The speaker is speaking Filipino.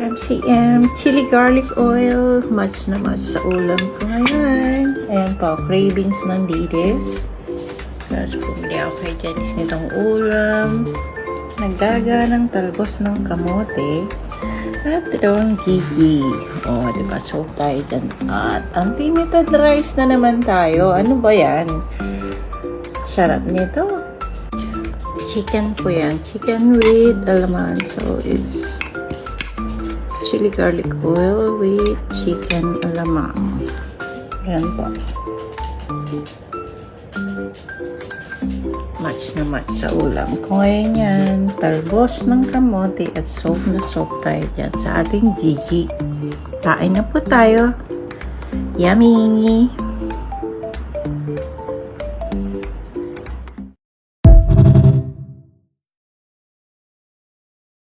MCM chili garlic oil. Match na match sa ulam ko ngayon. Ayan po, cravings ng Didis. Tapos pumili ako kay Janice nitong ulam. Nagdaga ng talbos ng kamote. At itong Gigi. O, diba? So, tayo dyan. At unlimited rice na naman tayo. Ano ba yan? Sarap nito. Chicken po yan. Chicken with alaman. So, it's chili garlic oil with chicken alamang. Yan po. Match na match sa ulam ko ngayon yan. Talbos ng kamote at soap na soap tayo dyan sa ating Gigi. Kain na po tayo. Yummy!